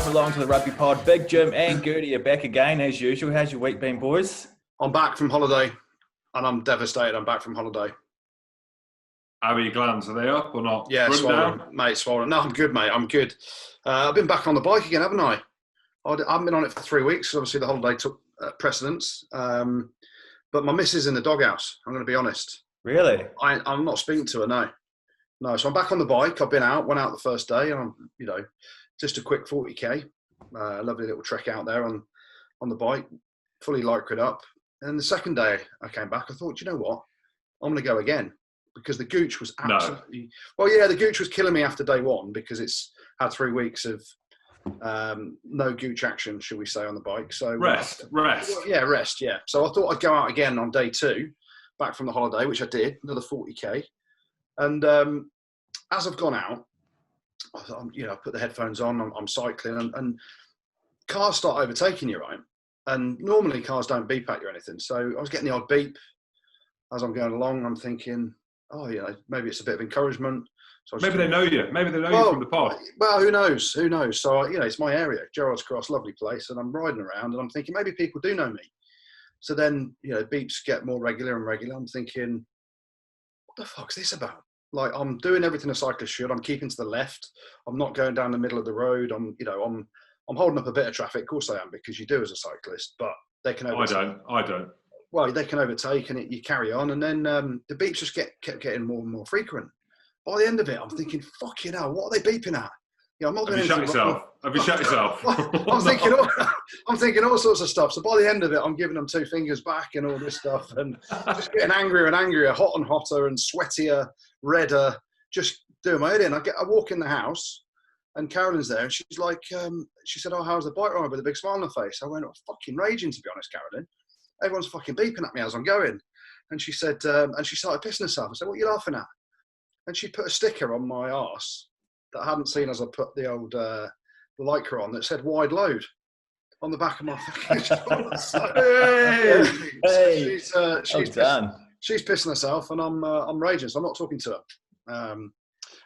welcome along to the Rugby Pod. Big Jim and Goodey are back again as usual. How's your week been, boys? I'm back from holiday, and I'm devastated. I'm back from holiday. How are your glands? Are they up or not? Yeah, swollen, mate, swollen. No, I'm good, mate. I'm good. I've been back on the bike again, haven't I? I haven't been on it for 3 weeks. Obviously, the holiday took precedence. But my missus in the doghouse, I'm going to be honest. Really? I'm not speaking to her, no. No, so I'm back on the bike. I've been out, went out the first day, and I'm, just a quick 40k. Lovely little trek out there on the bike, fully lycra'd up. And the second day I came back, I thought, you know what? I'm going to go again. Because the gooch was absolutely... No. Well, yeah, the gooch was killing me after day one because it's had 3 weeks of no gooch action, shall we say, on the bike. So Rest. Yeah, rest, yeah. So I thought I'd go out again on day two, back from the holiday, which I did, another 40k. And as I've gone out, I put the headphones on, I'm cycling, and cars start overtaking you, right? And normally cars don't beep at you or anything. So I was getting the odd beep as I'm going along. I'm thinking, maybe it's a bit of encouragement. So maybe they know you. Maybe they know you from the pod. Well, who knows? Who knows? So, it's my area, Gerrard's Cross, lovely place. And I'm riding around and I'm thinking maybe people do know me. So then, beeps get more regular and regular. I'm thinking, what the fuck's this about? Like, I'm doing everything a cyclist should. I'm keeping to the left. I'm not going down the middle of the road. I'm holding up a bit of traffic. Of course I am, because you do as a cyclist, but they can overtake. I don't. Well, they can overtake and you carry on. And then the beeps just kept getting more and more frequent. By the end of it, I'm thinking, fucking hell, what are they beeping at? I'm not going to... Have you shut yourself? I'm thinking all sorts of stuff. So by the end of it, I'm giving them 2 fingers back and all this stuff, and just getting angrier and angrier, hot and hotter and sweatier, redder, just doing my head in. I walk in the house and Carolyn's there and she's like, she said, "Oh, how's the bike ride?" with a big smile on her face. I went, "I'm fucking raging, to be honest, Carolyn. Everyone's fucking beeping at me as I'm going." And she said, and she started pissing herself. I said, "What are you laughing at?" And she put a sticker on my arse that I hadn't seen as I put the old the lycra on that said "wide load" on the back of my fucking shorts. She's pissing herself, and I'm raging. So I'm not talking to her.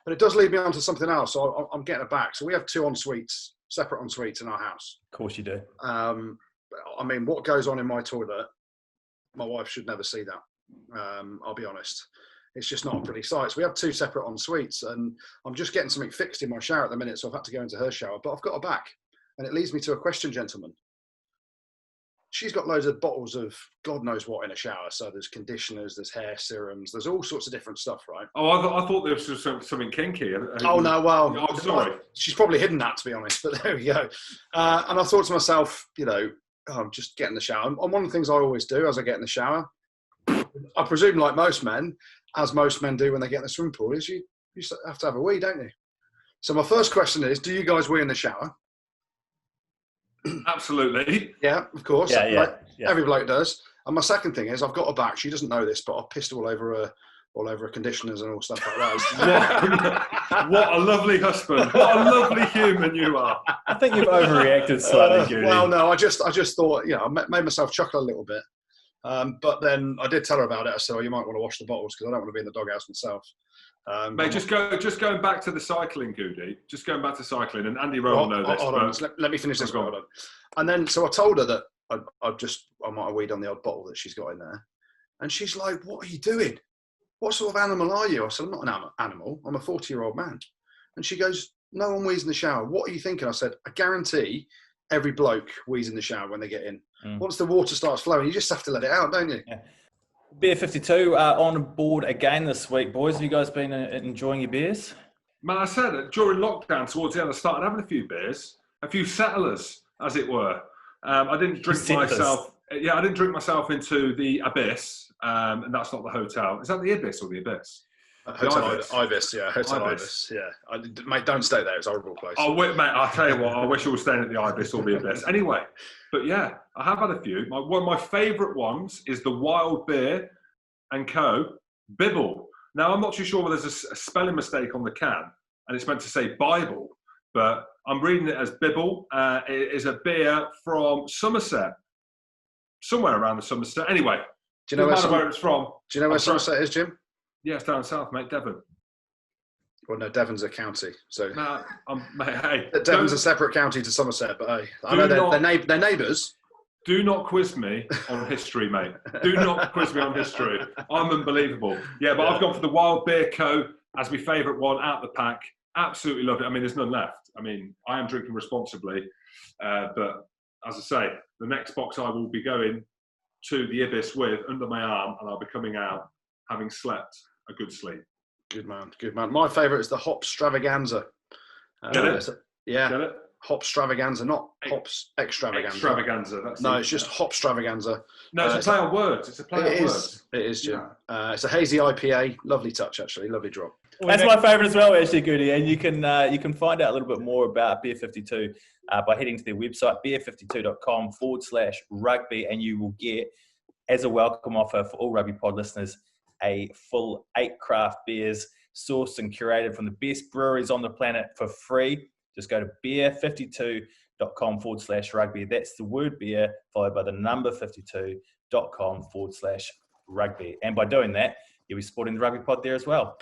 But it does lead me on to something else. So I'm getting it back. So we have 2 en-suites, separate en-suites in our house. Of course you do. What goes on in my toilet, my wife should never see that. I'll be honest. It's just not a pretty sight. So we have 2 separate en-suites, and I'm just getting something fixed in my shower at the minute, so I've had to go into her shower. But I've got her back, and it leads me to a question, gentlemen. She's got loads of bottles of God knows what in a shower. So there's conditioners, there's hair serums, there's all sorts of different stuff, right? Oh, I thought there was something kinky. Oh, no, well... I'm sorry. She's probably hidden that, to be honest, but there we go. And I thought to myself, I'm just getting in the shower. And one of the things I always do as I get in the shower, I presume like most men, as most men do when they get in the swimming pool, is you have to have a wee, don't you? So my first question is, do you guys wee in the shower? Absolutely. Yeah, of course. Yeah. Every bloke does. And my second thing is, I've got her back. She doesn't know this, but I've pissed all over her conditioners and all stuff like that. What a lovely husband. What a lovely human you are. I think you've overreacted slightly, Goodey. Well, no, I just thought, I made myself chuckle a little bit. But then I did tell her about it. I said, "You might want to wash the bottles because I don't want to be in the doghouse myself." Mate, just going back to the cycling, Goodey. Just going back to cycling, and Andy Rowe will know this. Hold on, let me finish this. Hold on. And then, so I told her that I might have weed on the odd bottle that she's got in there, and she's like, "What are you doing? What sort of animal are you?" I said, "I'm not an animal. I'm a 40-year-old man." And she goes, "No one wheezes in the shower. What are you thinking?" I said, "I guarantee every bloke wheezes in the shower when they get in. Once the water starts flowing, you just have to let it out, don't you?" Yeah. Beer 52 on board again this week, boys. Have you guys been enjoying your beers? Man, I said that during lockdown, towards the end, I started having a few beers, a few settlers, as it were. I didn't drink myself. Yeah, I didn't drink myself into the abyss, and that's not the hotel. Is that the Ibis or the Abyss? Hotel Ibis, yeah. Hotel Ibis, yeah. Mate, don't stay there. It's a horrible place. Oh, mate, I'll tell you what. I wish I was staying at the Ibis or the Abyss. Anyway, but yeah, I have had a few. One of my favourite ones is the Wild Beer & Co. Bibble. Now, I'm not too sure whether there's a spelling mistake on the can, and it's meant to say Bible, but I'm reading it as Bibble. It is a beer from Somerset, somewhere around the Somerset. Anyway, do you know where it's from? Do you know where Somerset is, Jim? Yeah, it's down south, mate, Devon. Well, no, Devon's a county, so Nah, mate, hey, Devon's a separate county to Somerset. But hey, I know they're neighbours. Do not quiz me on history, mate. Do not quiz me on history. I'm unbelievable. Yeah, but I've gone for the Wild Beer Co. as my favourite one out the pack. Absolutely love it. I mean, there's none left. I mean, I am drinking responsibly. But as I say, the next box I will be going to the Ibis with under my arm, and I'll be coming out having slept a good sleep. Good man, good man. My favourite is the Hops Stravaganza. Get it? Yeah. Get it? Hops Stravaganza, not Hops Extravaganza. Extravaganza. It's just Hops Stravaganza. No, it's a play on words. It's a play on words. It is, Jim. Yeah. It's a hazy IPA. Lovely touch, actually. Lovely drop. That's my favourite as well, actually, Goodey. And you can find out a little bit more about Beer 52 by heading to their website, beer52.com/rugby, and you will get, as a welcome offer for all Rugby Pod listeners, a full 8 craft beers sourced and curated from the best breweries on the planet for free. Just go to beer52.com/rugby. That's the word beer followed by the number 52.com/rugby. And by doing that, you'll be supporting the Rugby Pod there as well.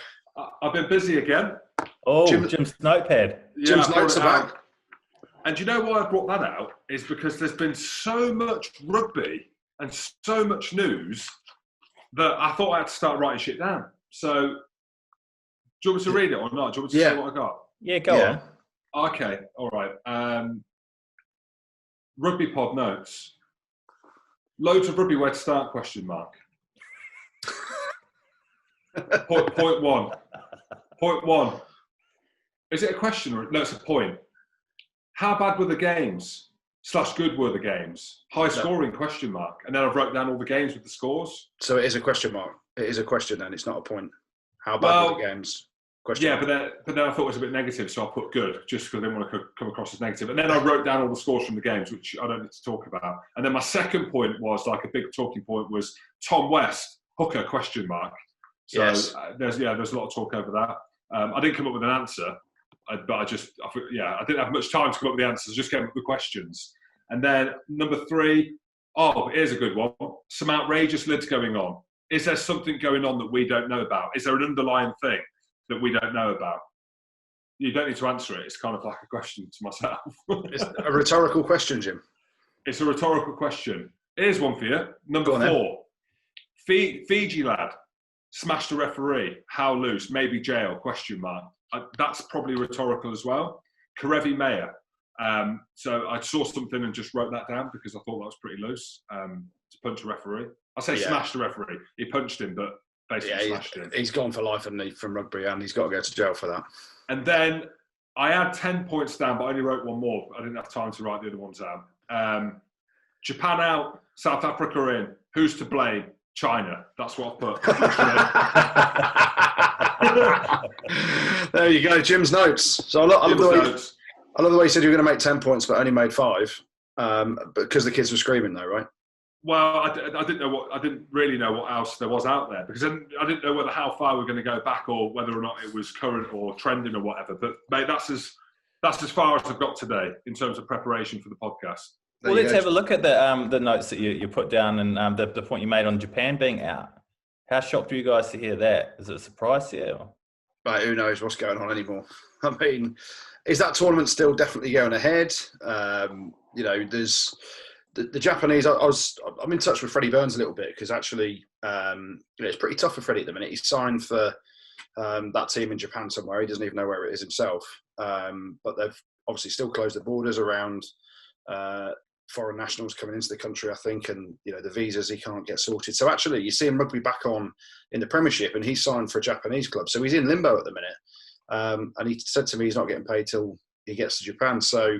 I've been busy again. Oh, Jim's notepad. Yeah, Jim's notes are back. And do you know why I brought that out? Is because there's been so much rugby and so much news that I thought I had to start writing shit down. So, do you want me to read it or not? Do you want me to say what I got? Yeah, go on. Okay, all right. Rugby Pod notes. Loads of rugby, where to start, question mark. Point one. Point one. Is it a question or no? It's a point. How bad were the games? / good were the games? High scoring, question mark. And then I've wrote down all the games with the scores. So it is a question mark. It is a question then. It's not a point. How bad were the games? Question mark. But then I thought it was a bit negative, so I put good, just because I didn't want to come across as negative. And then I wrote down all the scores from the games, which I don't need to talk about. And then my second point was, like a big talking point, was Tom West, hooker, question mark. So there's a lot of talk over that. I didn't come up with an answer, but I didn't have much time to come up with the answers. I just came up with the questions. And then number 3, here's a good one. Some outrageous lids going on. Is there something going on that we don't know about? Is there an underlying thing that we don't know about? You don't need to answer it. It's kind of like a question to myself. It's a rhetorical question, Jim. It's a rhetorical question. Here's one for you. Number 4. Fiji lad smashed a referee. How loose? Maybe jail? Question mark. That's probably rhetorical as well. Karevi Mayer. So I saw something and just wrote that down because I thought that was pretty loose to punch a referee. I say smashed a referee. He punched him, but basically smashed him. He's gone for life, hasn't he, from rugby, and he's got to go to jail for that. And then I had 10 points down, but I only wrote one more. I didn't have time to write the other ones down. Japan out, South Africa in. Who's to blame? China. That's what I put. There you go, Jim's notes. So I love the way you said you were going to make 10 points, but only made 5, because the kids were screaming, though, right? Well, I didn't really know what else there was out there, because I didn't know how far we're going to go back or whether or not it was current or trending or whatever. But mate, that's as far as I've got today in terms of preparation for the podcast. Well, let's have a look at the notes that you put down and the point you made on Japan being out. How shocked were you guys to hear that? Is it a surprise to you? Right, who knows what's going on anymore? I mean, is that tournament still definitely going ahead? There's the Japanese. I'm in touch with Freddie Burns a little bit because actually, it's pretty tough for Freddie at the minute. He's signed for that team in Japan somewhere. He doesn't even know where it is himself. But they've obviously still closed the borders around foreign nationals coming into the country, I think, and the visas he can't get sorted. So actually, you see him rugby back on in the Premiership, and he's signed for a Japanese club. So he's in limbo at the minute. And he said to me he's not getting paid till he gets to Japan. So,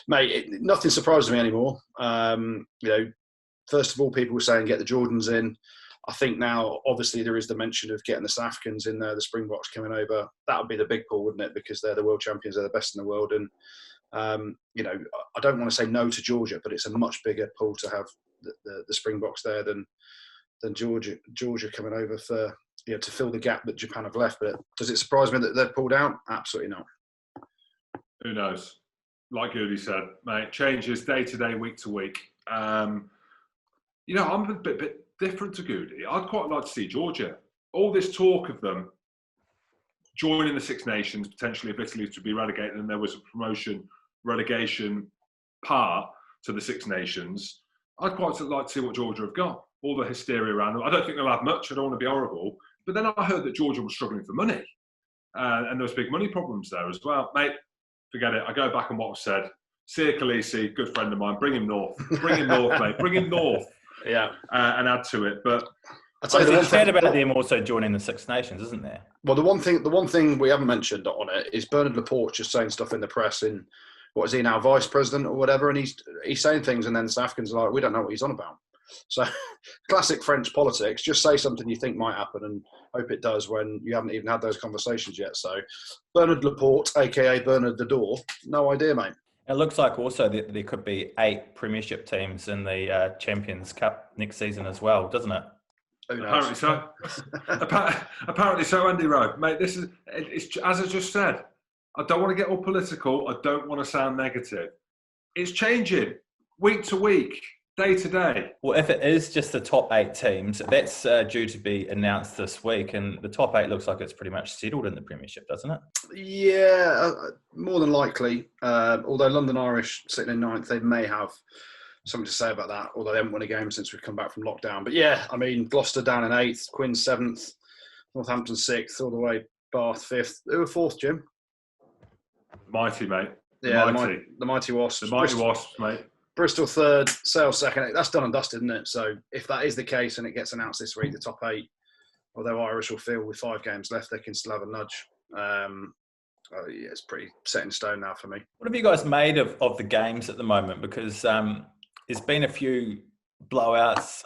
mate, nothing surprises me anymore. First of all, people were saying get the Jordans in. I think now, obviously, there is the mention of getting the South Africans in there, the Springboks coming over. That would be the big pull, wouldn't it? Because they're the world champions, they're the best in the world. And, I don't want to say no to Georgia, but it's a much bigger pull to have the Springboks there than Georgia coming over for to fill the gap that Japan have left. But does it surprise me that they've pulled out? Absolutely not. Who knows? Like Goodey said, mate, changes day to day, week to week. I'm a bit different to Goodey. I'd quite like to see Georgia. All this talk of them joining the Six Nations, potentially if Italy to be relegated, and there was a relegation part to the Six Nations, I'd quite like to see what Georgia have got. All the hysteria around them. I don't think they'll have much. I don't want to be horrible. But then I heard that Georgia was struggling for money. And there was big money problems there as well. Mate, forget it. I go back on what I've said. Sia Khaleesi, good friend of mine. Bring him north. Bring him north, mate. Bring him north. Yeah. And add to it. But I'd say there's a about them also joining the Six Nations, isn't there? Well, the one thing we haven't mentioned on it is Bernard Laporte just saying stuff in the press in, what is he now, vice president or whatever, and he's saying things, and then the South Africans are like, we don't know what he's on about. So, classic French politics. Just say something you think might happen and hope it does when you haven't even had those conversations yet. So, Bernard Laporte, aka Bernard the Door, no idea, mate. It looks like also that there could be 8 Premiership teams in the Champions Cup next season as well, doesn't it? Apparently so. Apparently so, Andy Rowe. Mate, it's as I just said. I don't want to get all political. I don't want to sound negative. It's changing week to week, day to day. Well, if it is just the top 8 teams, that's due to be announced this week, and the top 8 looks like it's pretty much settled in the Premiership, doesn't it? Yeah, more than likely. Although London Irish sitting in 9th, they may have something to say about that, although they haven't won a game since we've come back from lockdown. But yeah, I mean, Gloucester down in 8th, Quins 7th, Northampton 6th, all the way Bath 5th. Who were 4th, Jim? Mighty, mate. The mighty Wasps. The mighty Wasps, mate. Bristol 3rd, Sale 2nd. That's done and dusted, isn't it? So if that is the case and it gets announced this week, the top 8, although Irish will feel with 5 games left, they can still have a nudge. Yeah, it's pretty set in stone now for me. What have you guys made of the games at the moment? Because there's been a few blowouts.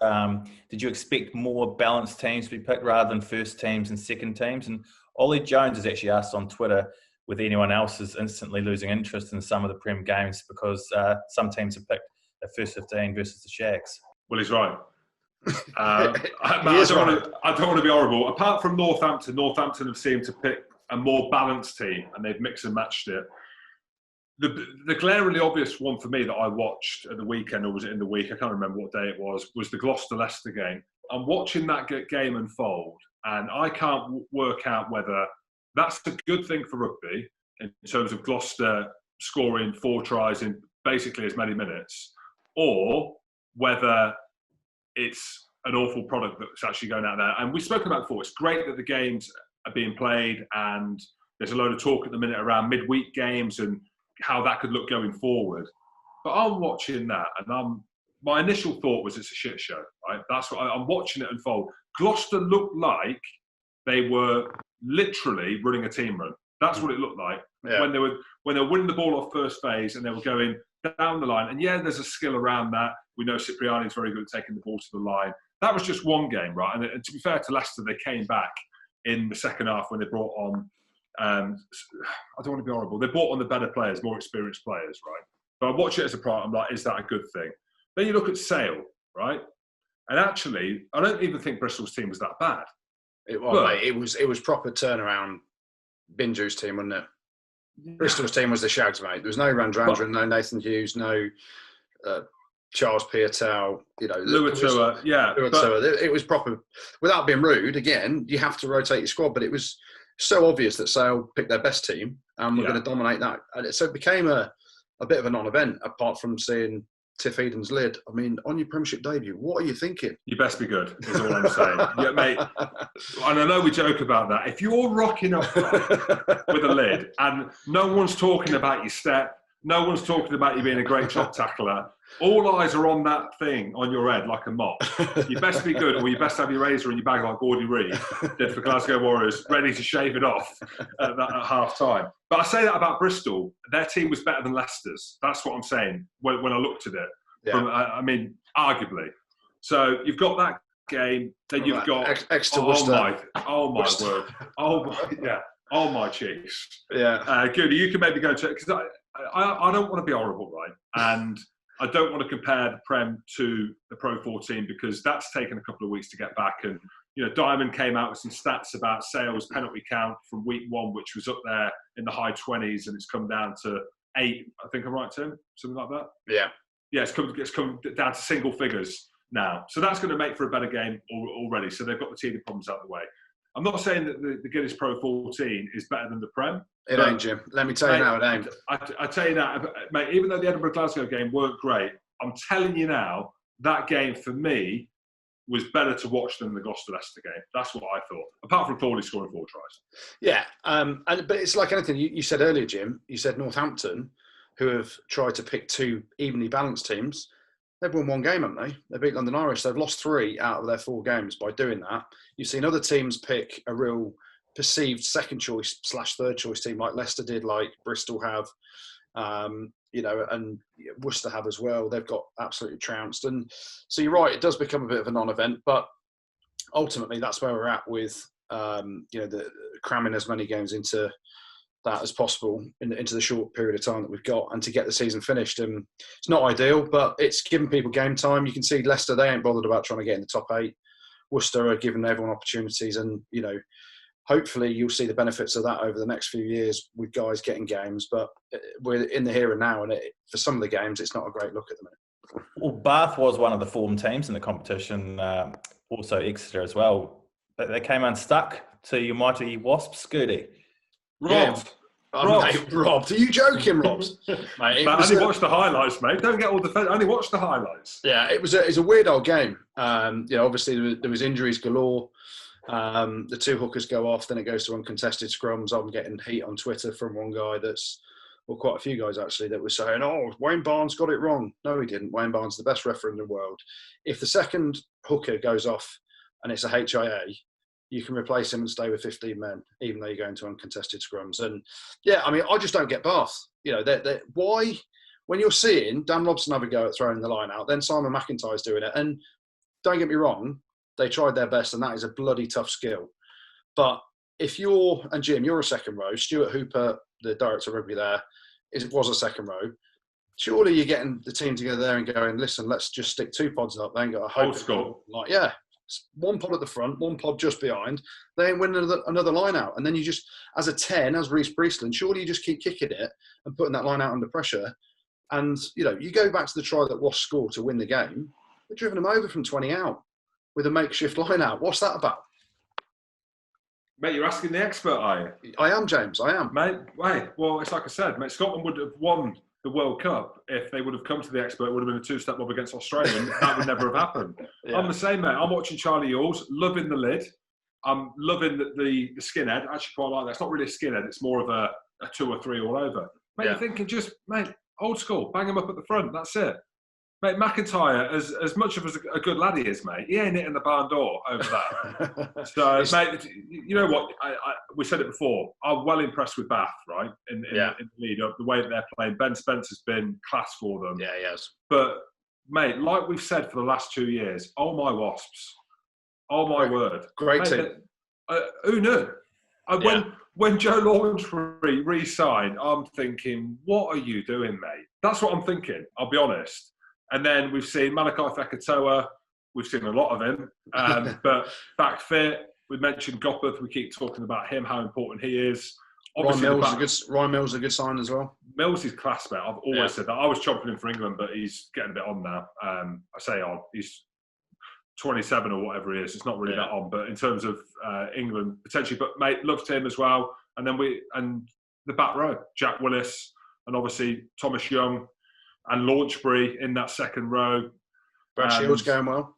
Did you expect more balanced teams to be picked rather than first teams and second teams? And Ollie Jones has actually asked on Twitter whether anyone else is instantly losing interest in some of the Prem games because some teams have picked the first 15 versus the Shags. Well, he's right. I don't want to be horrible. Apart from Northampton have seemed to pick a more balanced team and they've mixed and matched it. The glaringly obvious one for me that I watched at the weekend, or was it in the week? I can't remember what day it was the Gloucester-Leicester game. I'm watching that game unfold and I can't work out whether that's a good thing for rugby in terms of Gloucester scoring 4 tries in basically as many minutes, or whether it's an awful product that's actually going out there. And we've spoken about before, it's great that the games are being played and there's a load of talk at the minute around midweek games and how that could look going forward. But I'm watching that and my initial thought was it's a shit show, right? That's what I'm watching it unfold. Gloucester looked like they were literally running a team run. That's what it looked like when they were winning the ball off first phase and they were going down the line. And yeah, there's a skill around that. We know Cipriani is very good at taking the ball to the line. That was just one game, right? And to be fair to Leicester, they came back in the second half when they brought on. I don't want to be horrible. They brought on the better players, more experienced players, right? But I watch it as a part. I'm like, is that a good thing? Then you look at Sale, right? And actually, I don't even think Bristol's team was that bad. Mate, it was proper turnaround. Binju's team, wasn't it? Yeah. Bristol's team was the Shags, mate. There was no Randrandran, no Nathan Hughes, no Charles Piatel, Luatua, It was proper. Without being rude, again, you have to rotate your squad, but it was so obvious that Sale picked their best team and we're going to dominate that. And so it became a bit of a non-event, apart from seeing Tiff Eden's lid. I mean, on your Premiership debut, what are you thinking? You best be good, is all I'm saying. Yeah, mate. And I know we joke about that. If you're rocking up with a lid and no one's talking about your step, no one's talking about you being a great chop tackler, all eyes are on that thing on your head like a mop. You best be good, or you best have your razor in your bag like Gordy Reid did for Glasgow Warriors, ready to shave it off at half time. But I say that about Bristol. Their team was better than Leicester's. That's what I'm saying when I looked at it. Yeah. I mean, arguably. So you've got that game. Then you've got extra Worcester. Oh my word. Oh my cheeks. Yeah. Goody, you can maybe go and check because I don't want to be horrible, right? And I don't want to compare the Prem to the PRO14 because that's taken a couple of weeks to get back. And, Diamond came out with some stats about Sale's penalty count from week 1, which was up there in the high 20s, and it's come down to 8. I think I'm right, Tim? Something like that? Yeah. Yeah, it's come down to single figures now. So that's going to make for a better game already. So they've got the teething problems out of the way. I'm not saying that the Guinness PRO14 is better than the Prem. It ain't, Jim. Let me tell you now, it ain't. I tell you now, mate, even though the Edinburgh-Glasgow game weren't great, I'm telling you now, that game for me was better to watch than the Gloucester-Leicester game. That's what I thought, apart from Crawley scoring 4 tries. Yeah, but it's like anything. You said earlier, Jim, you said Northampton, who have tried to pick 2 evenly balanced teams, they've won 1 game, haven't they? They beat London Irish. They've lost 3 out of their 4 games by doing that. You've seen other teams pick a real perceived second choice / third choice team, like Leicester did, like Bristol have, and Worcester have as well. They've got absolutely trounced. And so you're right, it does become a bit of a non-event, but ultimately that's where we're at with, the cramming as many games into that as possible into the short period of time that we've got, and to get the season finished. And it's not ideal, but it's giving people game time. You can see Leicester, they ain't bothered about trying to get in the top 8. Worcester are giving everyone opportunities, and hopefully you'll see the benefits of that over the next few years with guys getting games. But we're in the here and now, and for some of the games, it's not a great look at the minute. Well, Bath was one of the form teams in the competition, also Exeter as well. But they came unstuck to your mighty Wasps, Goodey. Robbed. Mate, robbed. Are you joking, Robs? Mate, I only watched the highlights, mate. Don't get all the. I only watched the highlights. Yeah, it's a weird old game. Obviously there was injuries galore. The 2 hookers go off, then it goes to uncontested scrums. I'm getting heat on Twitter from one guy quite a few guys actually, that was saying, "Oh, Wayne Barnes got it wrong." No, he didn't. Wayne Barnes is the best referee in the world. If the second hooker goes off and it's a HIA, you can replace him and stay with 15 men, even though you're going to uncontested scrums. And yeah, I mean, I just don't get Bath. Why, when you're seeing Dan Robson have a go at throwing the line out, then Simon McIntyre's doing it. And don't get me wrong, they tried their best, and that is a bloody tough skill. But if and Jim, you're a second row, Stuart Hooper, the director of rugby there, was a second row. Surely you're getting the team together there and going, listen, let's just stick 2 pods up. They ain't got a hope. Old school. Yeah. 1 pod at the front, 1 pod just behind. They ain't winning another line out. And then you just, as a 10, as Reece Priestland, surely you just keep kicking it and putting that line out under pressure. And, you go back to the try that Wasps scored to win the game. They've driven them over from 20 out with a makeshift line out. What's that about? Mate, you're asking the expert, are you? I am, James. I am. Mate, well, it's like I said, mate, Scotland would have won the World Cup if they would have come to the expert. It would have been a 2-step mob against Australia, and that would never have happened. Yeah. I'm the same, mate. I'm watching Charlie Ewels, loving the lid. I'm loving the skinhead. I actually quite like that. It's not really a skinhead. It's more of a 2 or 3 all over. Mate, You're thinking mate, old school. Bang him up at the front. That's it. Mate, McIntyre, as much of a good lad he is, mate, he ain't hitting the barn door over that. So, mate, you know what? We said it before. I'm well impressed with Bath, right? In the lead up, the way that they're playing. Ben Spencer's been class for them. Yeah, he has. But, mate, like we've said for the last 2 years, oh my Wasps. Oh my word. Great team. Who knew? When Joe Launchbury re-signed, I'm thinking, what are you doing, mate? That's what I'm thinking, I'll be honest. And then we've seen Malachi Fekitoa. We've seen a lot of him. But back fit, we mentioned Gopeth. We keep talking about him, how important he is. Ryan Mills is a good sign as well. Mills is class, mate. I've always said that. I was chomping him for England, but he's getting a bit on now. I say on. He's 27 or whatever he is. It's not really that on. But in terms of England, potentially. But, mate, loved him as well. And then the back row, Jack Willis, and obviously Thomas Young. And Launchbury in that second row. Brad Shields going well.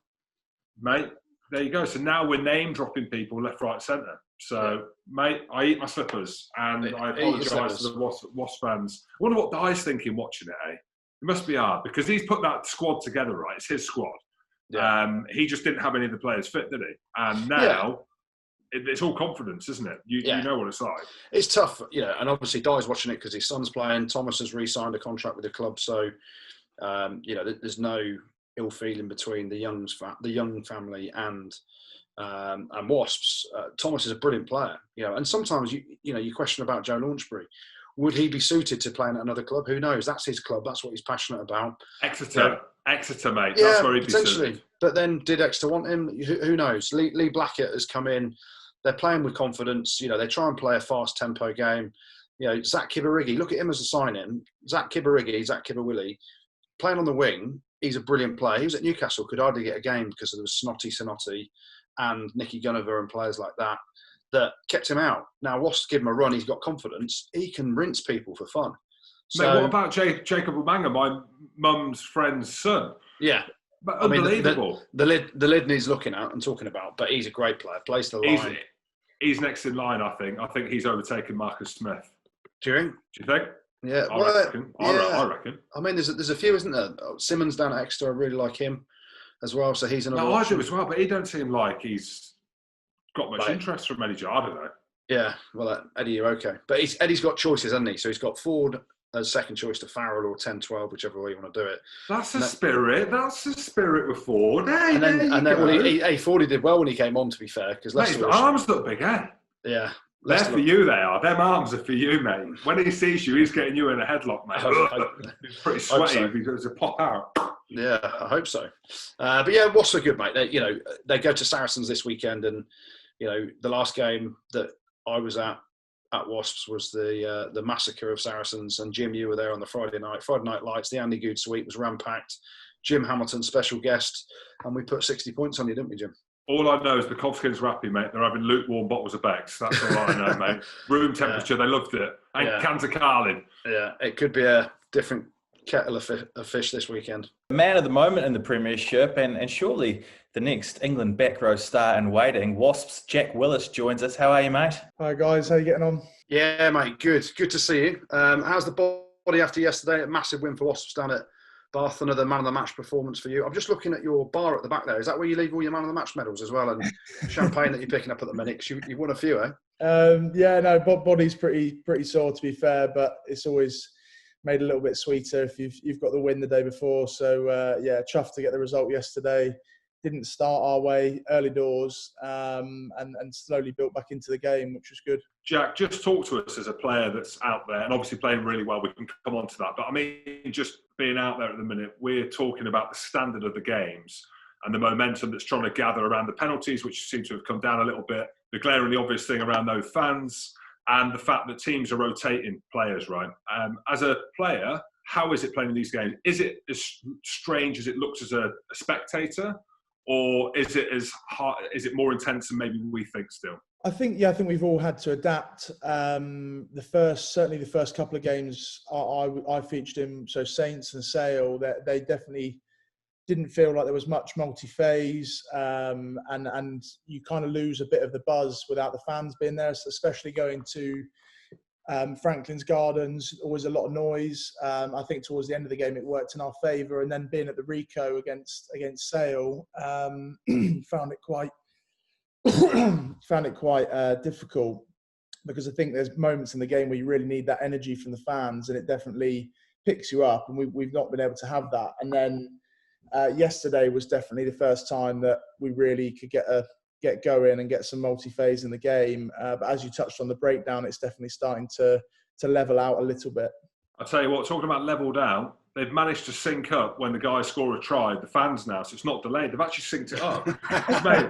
Mate, there you go. So now we're name dropping people left, right, centre. So, mate, I eat my slippers. And I apologise to the Wasp fans. I wonder what Dai's thinking watching it, eh? It must be hard because he's put that squad together, right? It's his squad. Yeah. He just didn't have any of the players fit, did he? And now... It's all confidence, isn't it? You know what it's like. It's tough, and obviously Dai's watching it because his son's playing. Thomas has re-signed a contract with the club, so there's no ill feeling between the Young family and Wasps. Thomas is a brilliant player, and sometimes you question about Joe Launchbury. Would he be suited to playing at another club? Who knows? That's his club. That's what he's passionate about. Exeter, mate. That's where he'd be potentially. suited. But then, did Exeter want him? Who knows? Lee Blackett has come in. They're playing with confidence. They try and play a fast tempo game. Zach Kibarigi, look at him as a sign-in. Zach Kibarigi, playing on the wing. He's a brilliant player. He was at Newcastle, could hardly get a game because there was Snotty Sonotti and Nicky Gunnover and players like that that kept him out. Now, Wasps give him a run. He's got confidence. He can rinse people for fun. So, mate, what about Jacob Umanga, my mum's friend's son? Yeah. But unbelievable. I mean, the lid needs looking at and talking about, but he's a great player. Plays the line. He's next in line, I think. I think he's overtaken Marcus Smith. Do you think? Do you think? Yeah. I reckon. I mean, there's a few, isn't there? Simmons down at Exeter, I really like him as well. So he's another. No, I do as well, but he don't seem like he's got much interest from Eddie. I don't know. Yeah, well, Eddie, you're okay. But Eddie's got choices, hasn't he? So he's got Ford as second choice to Farrell or 10-12, whichever way you want to do it. That's the spirit. That's the spirit with Ford. Hey, and then Ford did well when he came on, to be fair. Because his arms look big, eh? Yeah. They're for you, they are. Them arms are for you, mate. When he sees you, he's getting you in a headlock, mate. He's pretty sweaty if he goes to pop out. Yeah, I hope so. But yeah, Wasps are good, mate. They go to Saracens this weekend, and the last game that I was at Wasps was the massacre of Saracens, and Jim, you were there on the Friday night lights. The Andy Good suite was ram-packed. Jim Hamilton, special guest, and we put 60 points on you, didn't we, Jim? All I know is the Cobskins were happy, mate. They're having lukewarm bottles of Becks. That's all I know, mate. Room temperature, They loved it. And cans of Carlin. Yeah, it could be a different kettle of fish this weekend. Man of the moment in the Premiership, and surely the next England back row star in waiting, Wasps' Jack Willis joins us. How are you, mate? Hi, guys. How are you getting on? Yeah, mate. Good to see you. How's the body after yesterday? A massive win for Wasps down at Bath, another man of the match performance for you. I'm just looking at your bar at the back there. Is that where you leave all your man of the match medals as well, and champagne that you're picking up at the minute? 'Cause you won a few, eh? Yeah, no, body's pretty sore, to be fair, but it's always made a little bit sweeter if you've got the win the day before. So chuffed to get the result yesterday. Didn't start our way early doors, and slowly built back into the game, which was good. Jack, just talk to us as a player that's out there and obviously playing really well. We can come on to that. But I mean, just being out there at the minute, we're talking about the standard of the games and the momentum that's trying to gather around the penalties, which seem to have come down a little bit, the glaringly obvious thing around no fans, and the fact that teams are rotating players, right? As a player, how is it playing in these games? Is it as strange as it looks as a spectator? Or is it as hard? Is it more intense than maybe we think still? I think we've all had to adapt. Certainly the first couple of games I featured in, so Saints and Sale, they definitely didn't feel like there was much multi-phase, and you kind of lose a bit of the buzz without the fans being there, especially going to Franklin's Gardens, always a lot of noise. I think towards the end of the game it worked in our favour, and then being at the Rico against Sale, found it quite difficult, because I think there's moments in the game where you really need that energy from the fans, and it definitely picks you up, and we've not been able to have that. And then yesterday was definitely the first time that we really could get going and get some multi-phase in the game. But as you touched on the breakdown, it's definitely starting to level out a little bit. I'll tell you what, talking about level down, they've managed to sync up when the guys score a try, the fans now, so it's not delayed. They've actually synced it up. Mate,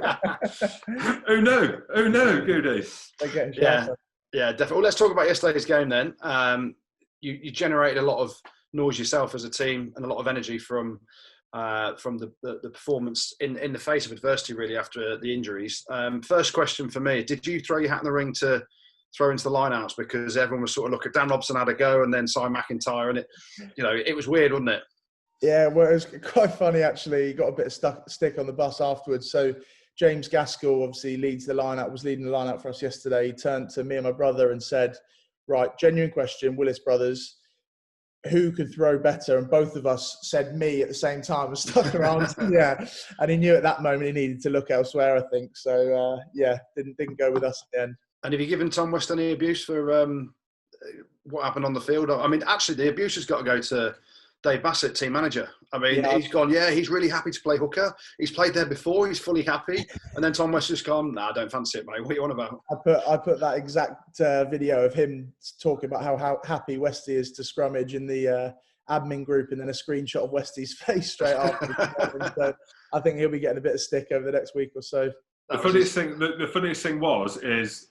who knew, Goody? Yeah, definitely. Well, let's talk about yesterday's game then. You generated a lot of noise yourself as a team and a lot of energy from the performance in the face of adversity, really, after the injuries. First question for me, did you throw your hat in the ring to throw into the lineouts? Because everyone was sort of Dan Robson had a go, and then Simon McIntyre, and it was weird, wasn't it? Yeah, well, it was quite funny, actually. He got a bit of stick on the bus afterwards. So James Gaskell obviously was leading the lineup for us yesterday. He turned to me and my brother and said, right, genuine question, Willis brothers, who could throw better? And both of us said me at the same time and stuck around. Yeah. And he knew at that moment he needed to look elsewhere, I think. So, didn't go with us at the end. And have you given Tom West any abuse for what happened on the field? I mean, actually, the abuse has got to go to Dave Bassett, team manager. I mean, he's gone, he's really happy to play hooker. He's played there before. He's fully happy. And then Tom West has gone, I don't fancy it, mate. What are you on about? I put that exact video of him talking about how happy Westy is to scrummage in the admin group, and then a screenshot of Westy's face straight after. So I think he'll be getting a bit of stick over the next week or so. The funniest thing was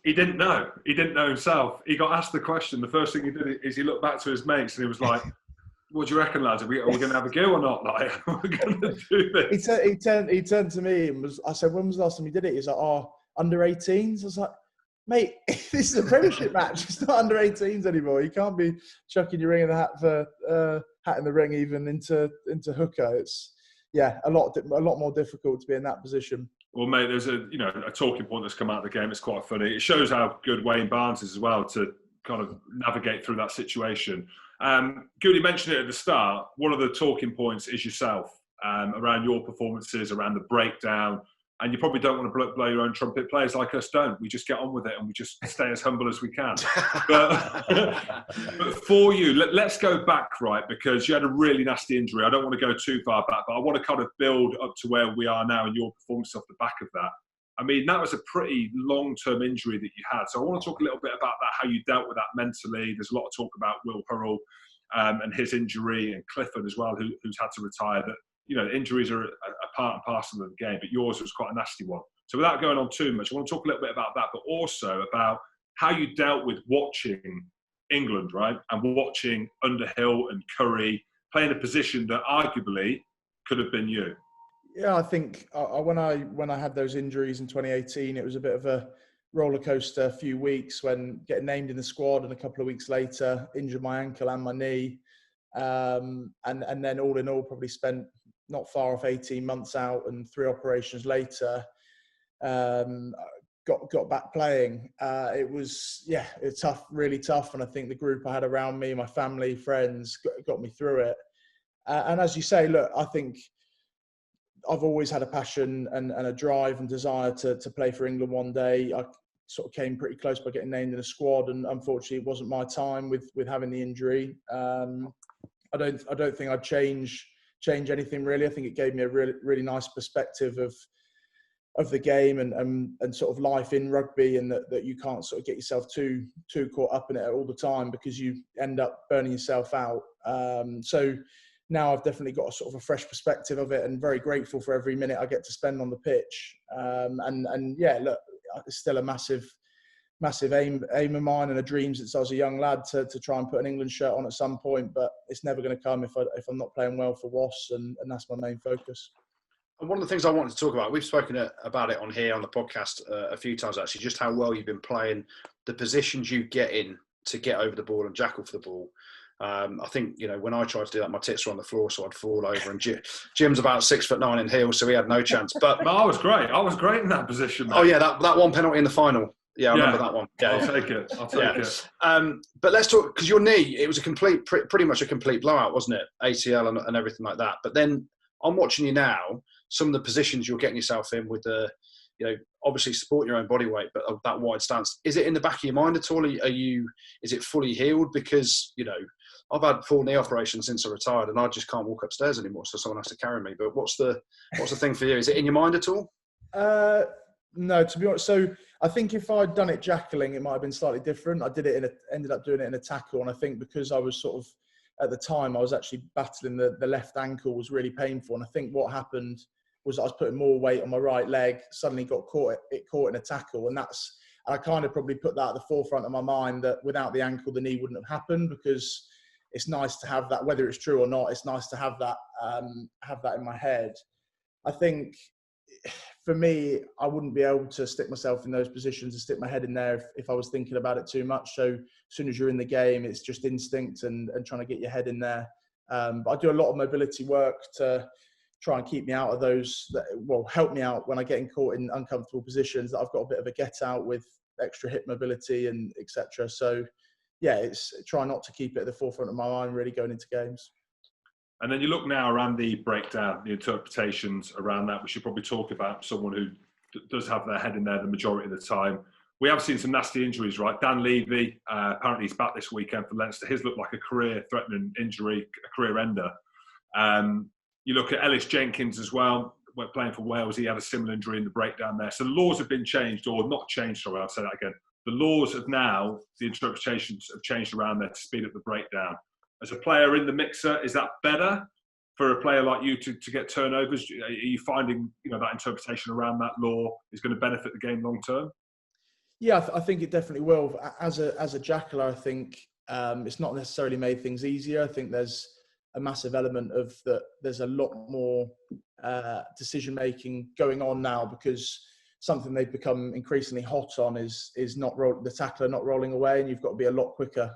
he didn't know. He didn't know himself. He got asked the question. The first thing he did is he looked back to his mates and he was like, What do you reckon, lads? Are we going to have a go or not? Like, are we going to do this? He turned to me and I said, when was the last time you did it? He's like, oh, under 18s. I was like, mate, this is a Premiership match. It's not under 18s anymore. You can't be chucking your ring in the hat for hat in the ring even into hooker. It's a lot more difficult to be in that position. Well, mate, there's a talking point that's come out of the game. It's quite funny. It shows how good Wayne Barnes is as well to kind of navigate through that situation. Goodey mentioned it at the start. One of the talking points is yourself, around your performances, around the breakdown. And you probably don't want to blow your own trumpet. Players like us don't. We just get on with it and we just stay as humble as we can. But for you, let's go back, right? Because you had a really nasty injury. I don't want to go too far back, but I want to kind of build up to where we are now and your performance off the back of that. I mean, that was a pretty long-term injury that you had. So I want to talk a little bit about that, how you dealt with that mentally. There's a lot of talk about Will Hurrell and his injury, and Clifford as well, who's had to retire. That, you know, injuries are a part and parcel of the game, but yours was quite a nasty one. So without going on too much, I want to talk a little bit about that, but also about how you dealt with watching England, right? And watching Underhill and Curry playing a position that arguably could have been you. Yeah, I think when I had those injuries in 2018, it was a bit of a roller coaster few weeks, when getting named in the squad and a couple of weeks later injured my ankle and my knee. And then all in all, probably spent not far off 18 months out, and 3 operations later, got back playing. It was tough, really tough. And I think the group I had around me, my family, friends, got me through it. And as you say, look, I think I've always had a passion and a drive and desire to play for England one day. I sort of came pretty close by getting named in a squad, and unfortunately it wasn't my time with having the injury. I don't think I'd change anything really. I think it gave me a really nice perspective of the game and sort of life in rugby, and that you can't sort of get yourself too caught up in it all the time, because you end up burning yourself out. So now I've definitely got a sort of a fresh perspective of it, and very grateful for every minute I get to spend on the pitch. And yeah, look, it's still a massive aim of mine and a dream since I was a young lad to try and put an England shirt on at some point, but it's never going to come if I'm not playing well for Wasps, and that's my main focus. And one of the things I wanted to talk about, we've spoken about it on here on the podcast a few times actually, just how well you've been playing, the positions you get in to get over the ball and jackal for the ball. I think, you know, when I tried to do that, my tits were on the floor, so I'd fall over. And Jim's about 6'9" in heels, so he had no chance. But I was great. I was great in that position, mate. Oh yeah, that one penalty in the final. Yeah, I remember that one. Yeah, I'll take it. But let's talk, because your knee, it was pretty much a complete blowout, wasn't it? ACL and everything like that. But then I'm watching you now, some of the positions you're getting yourself in with the, you know, obviously supporting your own body weight, but of that wide stance. Is it in the back of your mind at all? Is it fully healed? Because, you know, I've had 4 knee operations since I retired, and I just can't walk upstairs anymore, so someone has to carry me. But what's the thing for you? Is it in your mind at all? No, to be honest. So I think if I'd done it jackling, it might have been slightly different. I ended up doing it in a tackle, and I think because I was sort of, at the time, I was actually battling the left ankle, was really painful. And I think what happened was I was putting more weight on my right leg, suddenly got caught in a tackle, and I kind of probably put that at the forefront of my mind, that without the ankle, the knee wouldn't have happened, because it's nice to have that, whether it's true or not, it's nice to have that in my head. I think for me, I wouldn't be able to stick myself in those positions and stick my head in there if I was thinking about it too much. So as soon as you're in the game, it's just instinct and trying to get your head in there. But I do a lot of mobility work to try and keep me out of those, help me out when I get caught in uncomfortable positions, that I've got a bit of a get out with extra hip mobility and etc. So yeah, it's try not to keep it at the forefront of my mind really going into games. And then you look now around the breakdown, the interpretations around that. We should probably talk about someone who does have their head in there the majority of the time. We have seen some nasty injuries, right? Dan Levy, apparently he's back this weekend for Leinster. His looked like a career-threatening injury, a career ender. You look at Ellis Jenkins as well, playing for Wales. He had a similar injury in the breakdown there. So the laws have been changed, or not changed, sorry, I'll say that again. The laws have now, the interpretations have changed around there to speed up the breakdown. As a player in the mixer, is that better for a player like you to get turnovers? Are you finding, you know, that interpretation around that law is going to benefit the game long term? Yeah, I think it definitely will. As a jackler, I think it's not necessarily made things easier. I think there's a massive element of that. There's a lot more decision making going on now, because something they've become increasingly hot on is the tackler not rolling away, and you've got to be a lot quicker.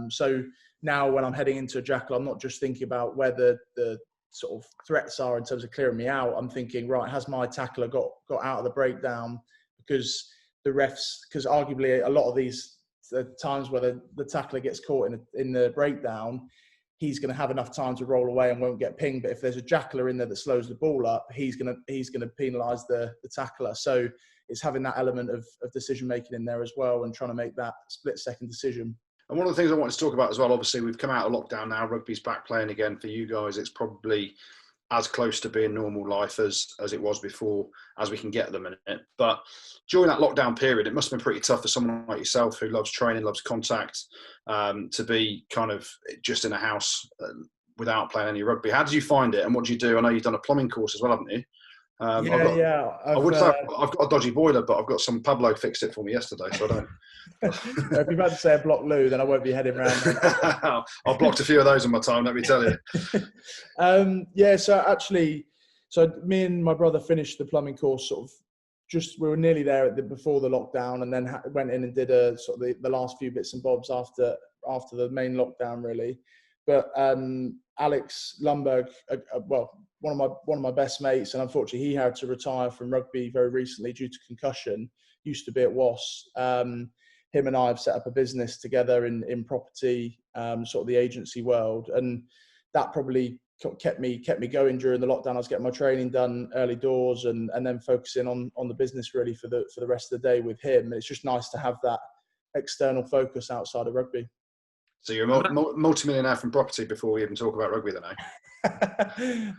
So now when I'm heading into a jackal, I'm not just thinking about where the sort of threats are in terms of clearing me out. I'm thinking, right, has my tackler got out of the breakdown? Because arguably a lot of these times where the tackler gets caught in the breakdown, he's going to have enough time to roll away and won't get pinged. But if there's a jackler in there that slows the ball up, he's going to penalise the tackler. So it's having that element of decision making in there as well, and trying to make that split second decision. And one of the things I wanted to talk about as well, obviously we've come out of lockdown now, rugby's back playing again for you guys. It's probably as close to being normal life as it was before, as we can get at the minute. But during that lockdown period, it must have been pretty tough for someone like yourself who loves training, loves contact, to be kind of just in a house without playing any rugby. How did you find it, and what did you do? I know you've done a plumbing course as well, haven't you? I've got a dodgy boiler, but I've got some Pablo fixed it for me yesterday, so I don't. If you're about to say a block loo, then I won't be heading round. I've blocked a few of those in my time, let me tell you. So me and my brother finished the plumbing course we were nearly there before the lockdown, and then went in and did the last few bits and bobs after the main lockdown, really. But Alex Lundberg, one of my best mates, and unfortunately he had to retire from rugby very recently due to concussion. Used to be at Wasps. Him and I have set up a business together in property, sort of the agency world, and that probably kept me going during the lockdown. I was getting my training done early doors, and then focusing on the business really for the rest of the day with him. And it's just nice to have that external focus outside of rugby. So you're a multi-millionaire from property before we even talk about rugby then, eh?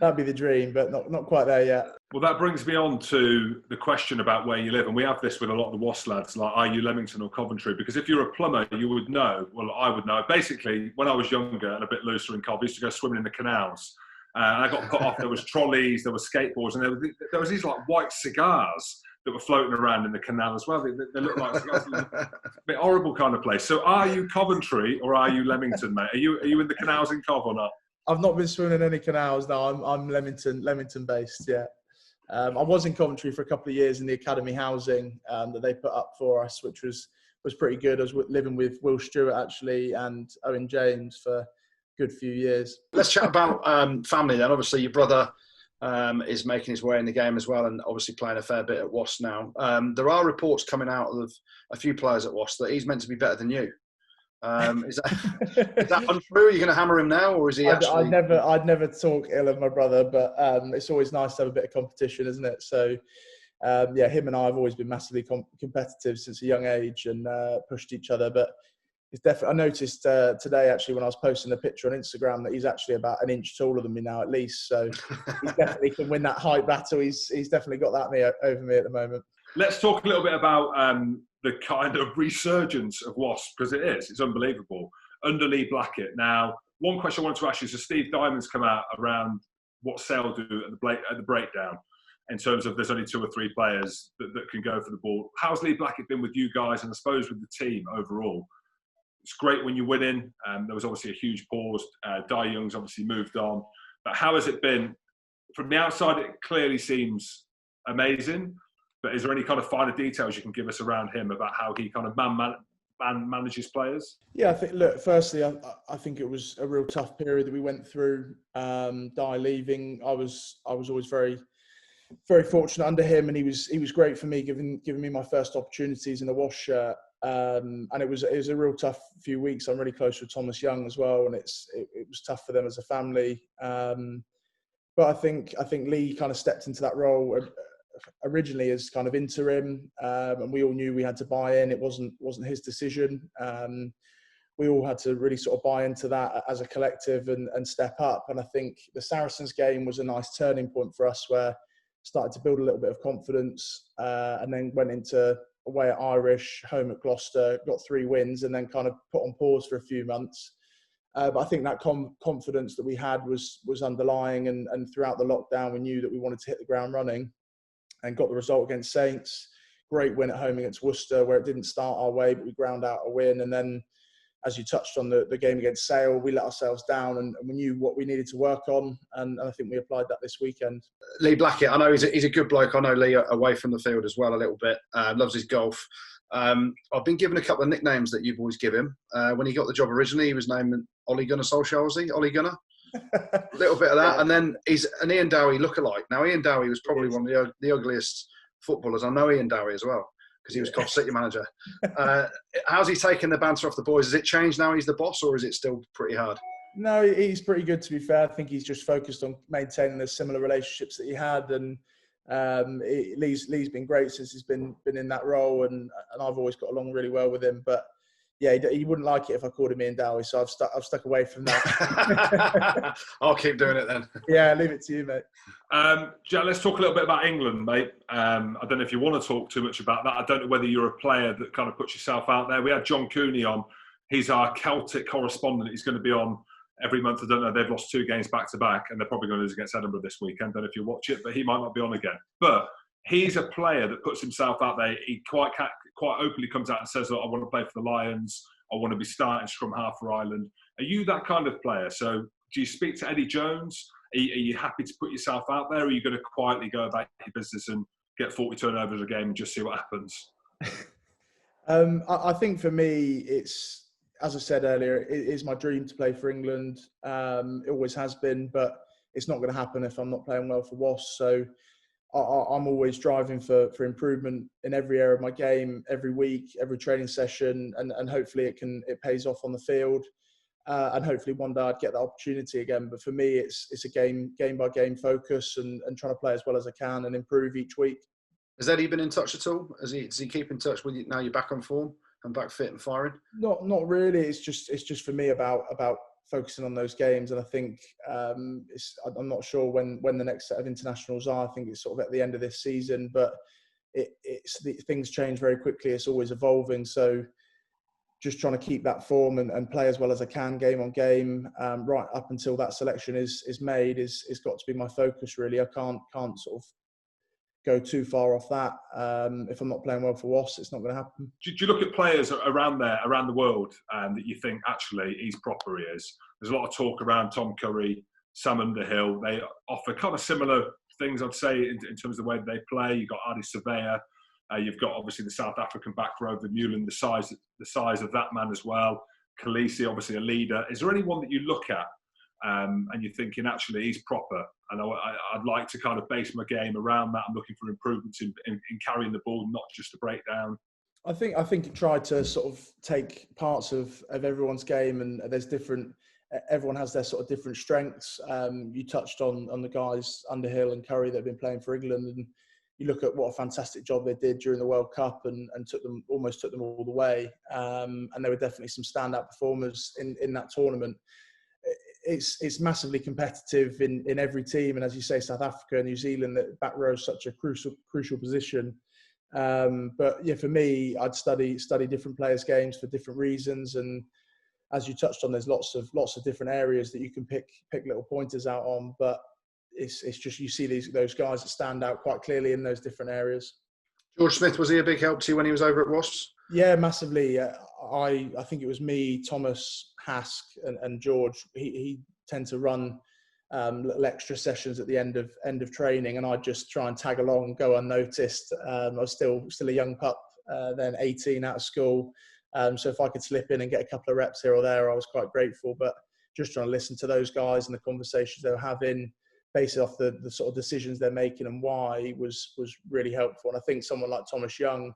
That'd be the dream, but not quite there yet. Well, that brings me on to the question about where you live. And we have this with a lot of the Wasps lads, like, are you Leamington or Coventry? Because if you're a plumber, you would know. Well, I would know. Basically, when I was younger and a bit looser in Cov, I used to go swimming in the canals. And I got put off. There was trolleys, there were skateboards, and there was these like white cigars that were floating around in the canal as well. They look like a bit horrible kind of place. So are you Coventry or are you Leamington, mate? Are you in the canals in Cov or not? I've not been swimming in any canals. No, I'm Leamington based. Yeah, I was in Coventry for a couple of years in the academy housing that they put up for us, which was pretty good. I was living with Will Stewart actually and Owen James for a good few years. Let's chat about family then. Obviously, your brother is making his way in the game as well, and obviously playing a fair bit at Wasps now. There are reports coming out of a few players at Wasps that he's meant to be better than you. Is that untrue? Are you going to hammer him now, or is he actually? I'd never talk ill of my brother, but it's always nice to have a bit of competition, isn't it? So him and I have always been massively competitive since a young age, and pushed each other. But it's definitely. I noticed today actually when I was posting a picture on Instagram that he's actually about an inch taller than me now at least. So he definitely can win that height battle. He's definitely got that over me at the moment. Let's talk a little bit about the kind of resurgence of Wasps, because it's unbelievable under Lee Blackett. Now, one question I wanted to ask you: so Steve Diamond's come out around what Sale do at the breakdown, in terms of there's only 2 or 3 players that can go for the ball. How's Lee Blackett been with you guys, and I suppose with the team overall? It's great when you're winning. There was obviously a huge pause. Di Young's obviously moved on. But how has it been? From the outside, it clearly seems amazing. But is there any kind of finer details you can give us around him about how he kind of manages players? Yeah, I think, look, firstly, I think it was a real tough period that we went through. Di leaving, I was always very, very fortunate under him, and he was great for me, giving me my first opportunities in the Wasps shirt. And it was a real tough few weeks. I'm really close with Thomas Young as well, and it was tough for them as a family. But I think Lee kind of stepped into that role originally as kind of interim, and we all knew we had to buy in. It wasn't his decision. We all had to really sort of buy into that as a collective and step up. And I think the Saracens game was a nice turning point for us, where started to build a little bit of confidence, and then went into away at Irish, home at Gloucester, got 3 wins, and then kind of put on pause for a few months. But I think that confidence that we had was underlying, and throughout the lockdown, we knew that we wanted to hit the ground running, and got the result against Saints. Great win at home against Worcester, where it didn't start our way, but we ground out a win. And then as you touched on the game against Sale, we let ourselves down and we knew what we needed to work on. And I think we applied that this weekend. Lee Blackett, I know he's a good bloke. I know Lee away from the field as well a little bit. Loves his golf. I've been given a couple of nicknames that you've always given him. When he got the job originally, he was named Ollie Gunnar Solskjaer, was he? Ollie Gunnar? A little bit of that. Yeah. And then he's an Ian Dowie lookalike. Now, Ian Dowie was probably one of the ugliest footballers. I know Ian Dowie as well, because he was Cov City manager. How's he taken the banter off the boys? Has it changed now he's the boss, or is it still pretty hard? No, he's pretty good, to be fair. I think he's just focused on maintaining the similar relationships that he had. And Lee's been great since he's been in that role, and I've always got along really well with him. But yeah, he wouldn't like it if I called him Ian Dowie, so I've stuck away from that. I'll keep doing it then. Yeah, leave it to you, mate. Jack, let's talk a little bit about England, mate. I don't know if you want to talk too much about that. I don't know whether you're a player that kind of puts yourself out there. We had John Cooney on. He's our Celtic correspondent. He's going to be on every month. I don't know. They've lost 2 games back to back, and they're probably going to lose against Edinburgh this weekend. I don't know if you watch it, but he might not be on again. But he's a player that puts himself out there. He quite openly comes out and says, "Look, I want to play for the Lions. I want to be starting scrum half for Ireland." Are you that kind of player? So do you speak to Eddie Jones? Are you happy to put yourself out there? Or are you going to quietly go about your business and get 40 turnovers a game and just see what happens? I think for me, it's, as I said earlier, it is my dream to play for England. It always has been, but it's not going to happen if I'm not playing well for Wasps. So I'm always driving for improvement in every area of my game, every week, every training session, and hopefully it pays off on the field. And hopefully one day I'd get that opportunity again. But for me, it's a game by game focus and trying to play as well as I can and improve each week. Has Eddie been in touch at all? Does he keep in touch with you now you're back on form and back fit and firing? Not really. It's just for me about focusing on those games. And I think I'm not sure when the next set of internationals are. I think it's sort of at the end of this season, but things change very quickly. It's always evolving. So just trying to keep that form and play as well as I can game on game, right up until that selection is made is got to be my focus really. I can't sort of go too far off that. If I'm not playing well for Wasps, it's not going to happen. Do you look at players around the world that you think actually he's proper? He is. There's a lot of talk around Tom Curry, Sam Underhill. They offer kind of similar things, I'd say, in terms of the way they play. You've got Adi Surveyor. You've got obviously the South African back row, Vermeulen, the size of that man as well. Khaleesi, obviously a leader. Is there anyone that you look at and you're thinking actually he's proper? And I'd like to kind of base my game around that. I'm looking for improvements in carrying the ball, not just a breakdown. I think try to sort of take parts of everyone's game, and there's different. Everyone has their sort of different strengths. You touched on the guys Underhill and Curry that have been playing for England, and you look at what a fantastic job they did during the World Cup and almost took them all the way. And there were definitely some standout performers in that tournament. It's massively competitive in every team, and as you say, South Africa and New Zealand, that back row is such a crucial position. But yeah, for me, I'd study different players' games for different reasons, and as you touched on, there's lots of different areas that you can pick little pointers out on. But it's just you see those guys that stand out quite clearly in those different areas. George Smith, was he a big help to you when he was over at Wasps? Yeah, massively. I think it was me, Thomas, Hask, and George. He tend to run little extra sessions at the end of training, and I'd just try and tag along, go unnoticed. I was still a young pup, then 18 out of school. So if I could slip in and get a couple of reps here or there, I was quite grateful. But just trying to listen to those guys and the conversations they were having, based off the sort of decisions they're making and why, was really helpful. And I think someone like Thomas Young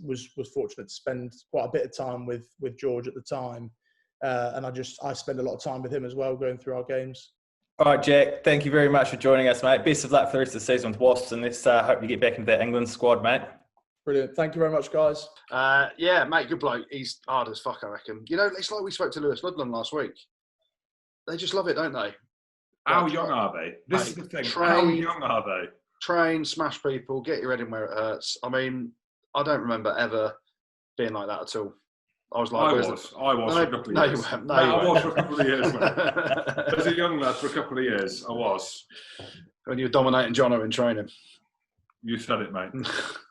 was fortunate to spend quite a bit of time with George at the time. And I spend a lot of time with him as well, going through our games. All right, Jack, thank you very much for joining us, mate. Best of luck for the rest of the season with Wasps, and let's hope you get back into that England squad, mate. Brilliant. Thank you very much, guys. Yeah, mate, good bloke. He's hard as fuck, I reckon. You know, it's like we spoke to Lewis Ludlam last week. They just love it, don't they? How young are they? This is the thing. How young are they? Train, smash people, get your head in where it hurts. I mean, I don't remember ever being like that at all. I was like, I was for a couple of years. I was for a couple of years, mate. As a young lad for a couple of years, I was. When you were dominating Jono in training. You said it, mate.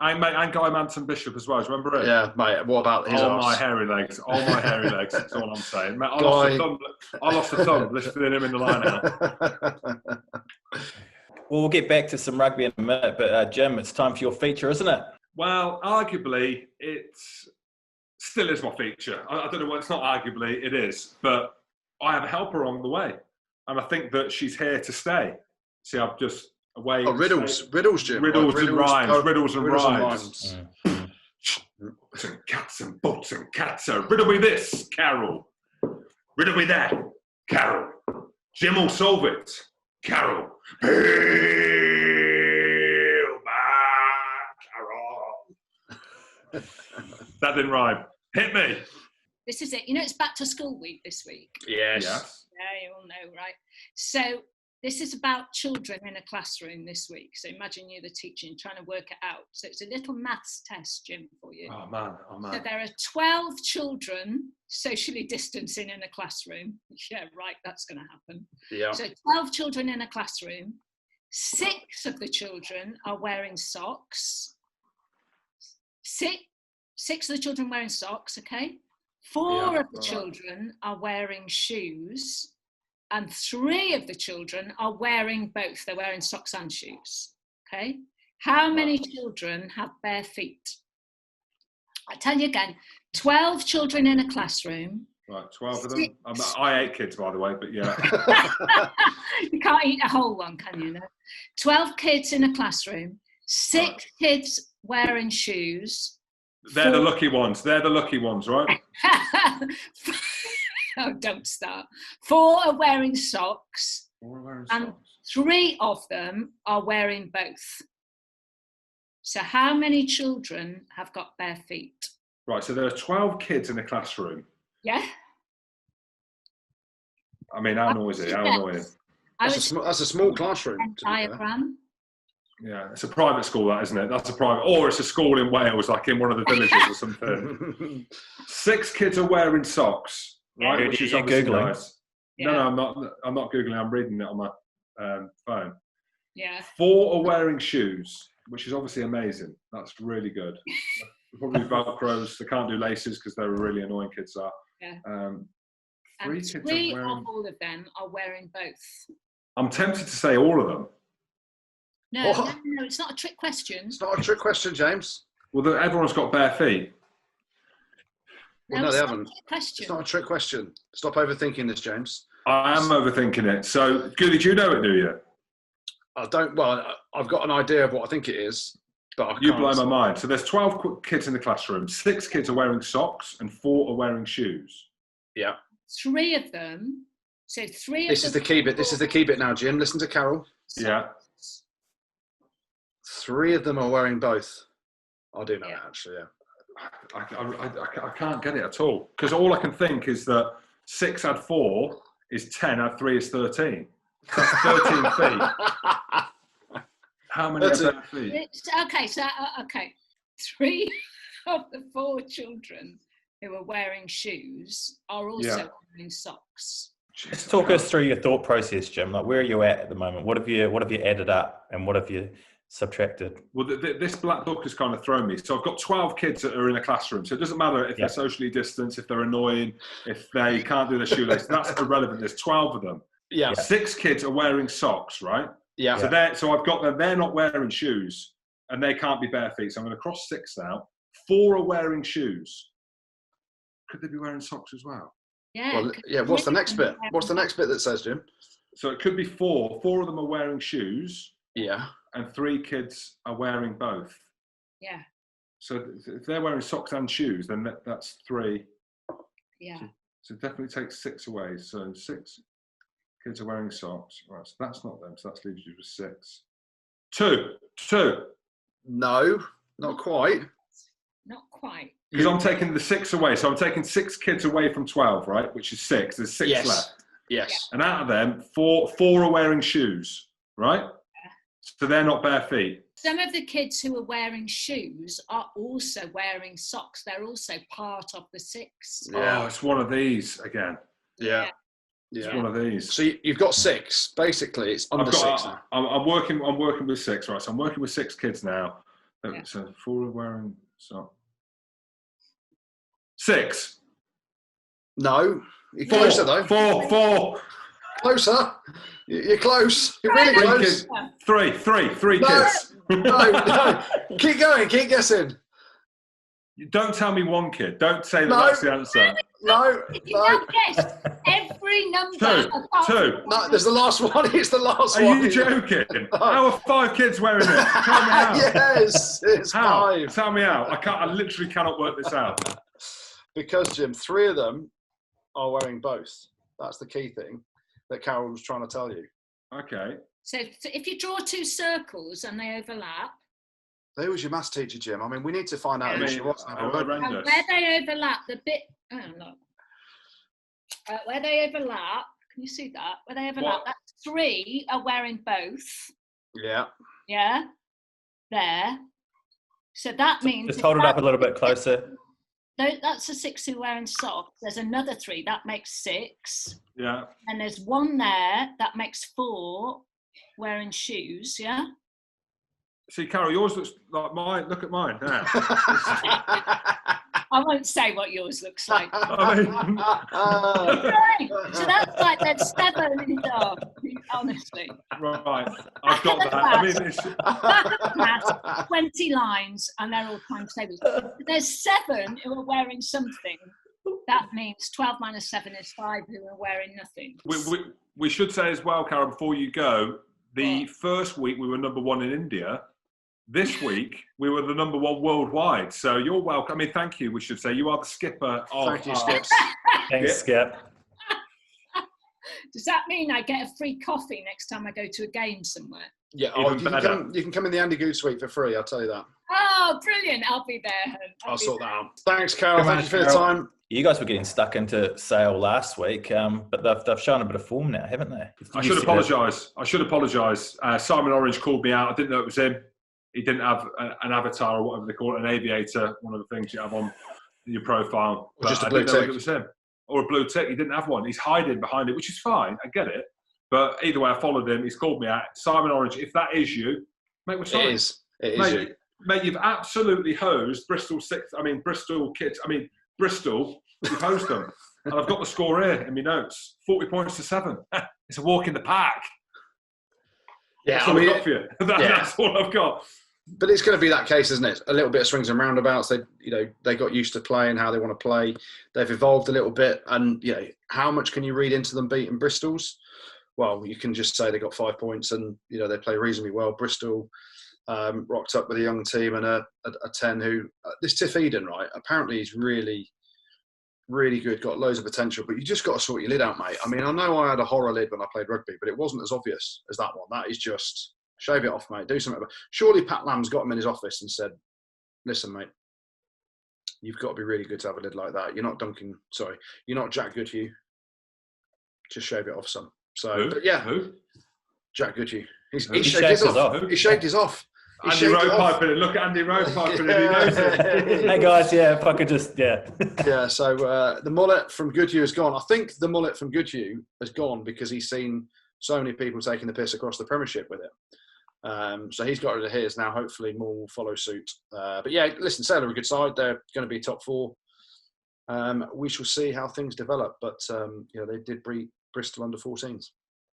And Guy Manton Bishop as well. Do you remember it? Yeah, mate. What about his Oh, arse? my hairy legs. Oh, my hairy legs. That's all I'm saying. Mate, I lost a thumb listening him in the line out. Well, we'll get back to some rugby in a minute, but Jim, it's time for your feature, isn't it? Well, arguably, it still is my feature. I don't know what, it's not arguably, it is. But I have a helper along the way. And I think that she's here to stay. See, I've just away. Oh, riddles, Jim. Riddles and rhymes. Riddles and rhymes. rhymes. And cats and butts and cats. Riddle me this, Carol. Riddle me that, Carol. Jim will solve it, Carol. Hail back, Carol. That didn't rhyme. Hit me. This is it. You know, it's back to school week this week. Yes. Yeah, you all know, right? So this is about children in a classroom this week. So imagine you're the teacher and trying to work it out. So it's a little maths test, Jim, for you. Oh, man. So there are 12 children socially distancing in a classroom. Yeah, right, that's going to happen. Yeah. So 12 children in a classroom. 6 of the children are wearing socks. Six of the children wearing socks, okay? 4 of the children are wearing shoes. And 3 of the children are wearing both. They're wearing socks and shoes. Okay? How many children have bare feet? I tell you again, 12 children in a classroom. Right, 12 of them. I ate kids, by the way, but yeah. You can't eat a whole one, can you? No? 12 kids in a classroom. 6 kids wearing shoes. They're the lucky ones. They're the lucky ones, right? Oh, don't start. 4 are wearing socks. 4 are wearing and socks. 3 of them are wearing both. So how many children have got bare feet? Right, so there are 12 kids in a classroom. Yeah. I mean, how noisy, how annoying. That's a small classroom. Diagram. Yeah, it's a private school, that, isn't it? That's a private, or it's a school in Wales, like in one of the villages or something. 6 kids are wearing socks, right? Yeah. Which is You're obviously Googling. nice. Yeah. No, I'm not Googling. I'm reading it on my phone. Yeah. 4 are wearing shoes, which is obviously amazing. That's really good. Probably Velcros. They can't do laces because they're really annoying, kids are. Yeah. 3 And kids 3 are wearing... of all of them are wearing both. I'm tempted to say all of them. No, it's not a trick question. It's not a trick question, James. Well, everyone's got bare feet. Well, no, it's they not haven't. a trick question. It's not a trick question. Stop overthinking this, James. I am overthinking it. So, Goody, do you know it, do you? I don't. Well, I've got an idea of what I think it is, but I You can't. blow my mind. So there's 12 kids in the classroom. 6 kids are wearing socks and 4 are wearing shoes. Yeah. 3 of them. So 3 This of is the key bit. This is the key bit now, Jim. Listen to Carol. Yeah. 3 of them are wearing both. I do know that, actually, yeah. I can't get it at all. Because all I can think is that 6 add 4 is 10, add 3 is 13. That's 13 feet. How many are bare feet? Okay. 3 of the 4 children who are wearing shoes are also wearing socks. Let's talk us through your thought process, Jim. Like, where are you at the moment? What have you added up, and what have you subtracted? Well, this black book has kind of thrown me. So I've got 12 kids that are in a classroom. So it doesn't matter if they're socially distanced, if they're annoying, if they can't do their shoelaces. That's irrelevant. There's 12 of them. Yeah. 6 kids are wearing socks, right? Yeah. So I've got them. They're not wearing shoes, and they can't be bare feet. So I'm going to cross 6 out. 4 are wearing shoes. Could they be wearing socks as well? Yeah. Well, what's the next bit? What's the next bit that says, Jim? So it could be 4. 4 of them are wearing shoes. Yeah. And 3 kids are wearing both. Yeah. So if they're wearing socks and shoes, then that's 3. Yeah. So it definitely takes 6 away. So 6 kids are wearing socks. Right, so that's not them. So that leaves you with 6. 2. No, not quite. Not quite. Because I'm taking the 6 away. So I'm taking 6 kids away from 12, right? Which is 6. There's 6 left. Yes. And out of them, 4 are wearing shoes, right? Yeah. So they're not bare feet. Some of the kids who are wearing shoes are also wearing socks. They're also part of the 6. Yeah. Oh, it's one of these again. Yeah. Yeah. It's one of these. So you've got 6. Basically, it's under 6 now. I'm working with 6, right? So I'm working with 6 kids now. Yeah. So 4 are wearing socks. 6. No. You're closer, though. 4. Closer. You're close. You're really close. 3 kids. No. Keep going. Keep guessing. Don't tell me one kid. Don't say that's the answer. No. You have guessed every number. 2. No, there's the last one. It's the last one. Are you joking? How are 5 kids wearing it? Tell me how. Yes, it's How? 5. Tell me how. I literally cannot work this out. Because, Jim, 3 of them are wearing both. That's the key thing that Carol was trying to tell you. Okay. So if you draw 2 circles and they overlap. There was your maths teacher, Jim. I mean, we need to find out who she was. And where they overlap, the bit. Oh no. Where they overlap. Can you see that? Where they overlap, that's 3 are wearing both. Yeah. Yeah. There. So that means. Just hold it up a little bit closer. That's the 6 who are wearing socks. There's another 3 that makes 6. Yeah. And there's 1 there that makes 4 wearing shoes. Yeah. See, Carol, yours looks like mine. Look at mine now. I won't say what yours looks like. I mean, So that's like there's 7 in dark, honestly. right. I've got that. I mean, it's... Back of the class, 20 lines, and they're all times tables. There's 7 who are wearing something. That means 12 minus 7 is 5 who are wearing nothing. We should say as well, Carol, before you go, the first week we were number 1 in India. This week, we were the number 1 worldwide. So you're welcome. I mean, thank you, we should say. You are the skipper of... Thank you, Skip. Thanks, Skip. Does that mean I get a free coffee next time I go to a game somewhere? Yeah, you can come in the Andy Good suite for free, I'll tell you that. Oh, brilliant. I'll be there. I'll sort that out. Thanks, Carol. Thank you for your time. You guys were getting stuck into Sale last week, but they've shown a bit of form now, haven't they? I should apologise. Simon Orange called me out. I didn't know it was him. He didn't have an avatar or whatever they call it, an aviator, one of the things you have on your profile. Or just a I blue didn't know tick. it was him. Or a blue tick. He didn't have one. He's hiding behind it, which is fine. I get it. But either way, I followed him. He's called me out. Simon Orange, if that is you, mate, we're sorry. It is you. Mate, you've absolutely hosed Bristol kids. Bristol, you've hosed them. And I've got the score here in my notes. 40 points to 7. It's a walk in the park. Yeah, That's all I've got for you. That's all I've got. But it's going to be that case, isn't it? A little bit of swings and roundabouts. They got used to playing how they want to play. They've evolved a little bit, and how much can you read into them beating Bristol's? Well, you can just say they got 5 points, and they play reasonably well. Bristol rocked up with a young team and a 10 who this Tiff Eden, right? Apparently he's really, really good, got loads of potential, but you just got to sort your lid out, mate. I mean, I know I had a horror lid when I played rugby, but it wasn't as obvious as that one. That is just shave it off, mate. Do something about it. Surely Pat Lamb's got him in his office and said, listen, mate, you've got to be really good to have a lid like that. You're not Jack Goodhue. Just shave it off some. So, but yeah, Who? Jack Goodhue. He shaved his off. He shaved his off. Andy Rowe-Piping it. Look at Andy Rowe-Piping it. He knows it. Hey guys, if I could just, Yeah, so the mullet from Goodhue has gone. I think the mullet from Goodhue has gone because he's seen so many people taking the piss across the Premiership with it. So he's got rid of his. Now hopefully more will follow suit. But yeah, listen, Sale are a good side. They're going to be top 4. We shall see how things develop. But they did beat Bristol under 14s.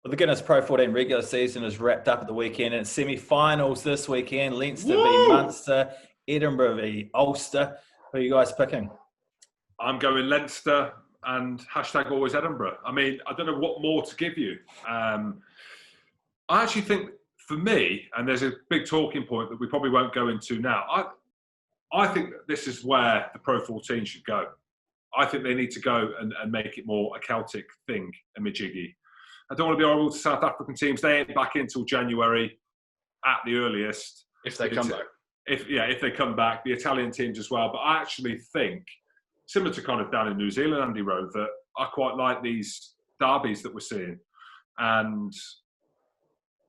Well, the Guinness PRO14 regular season is wrapped up at the weekend, and it's semi-finals this weekend. Leinster v Munster, Edinburgh v Ulster. Who are you guys picking? I'm going Leinster and #always Edinburgh. I mean, I don't know what more to give you. I actually think, for me, and there's a big talking point that we probably won't go into now, I think that this is where the Pro14 should go. I think they need to go and make it more a Celtic thing, a Majiggy. I don't want to be horrible to South African teams. They ain't back until January at the earliest. If they come back. If they come back. The Italian teams as well. But I actually think, similar to kind of down in New Zealand, Andy Rowe, that I quite like these derbies that we're seeing. And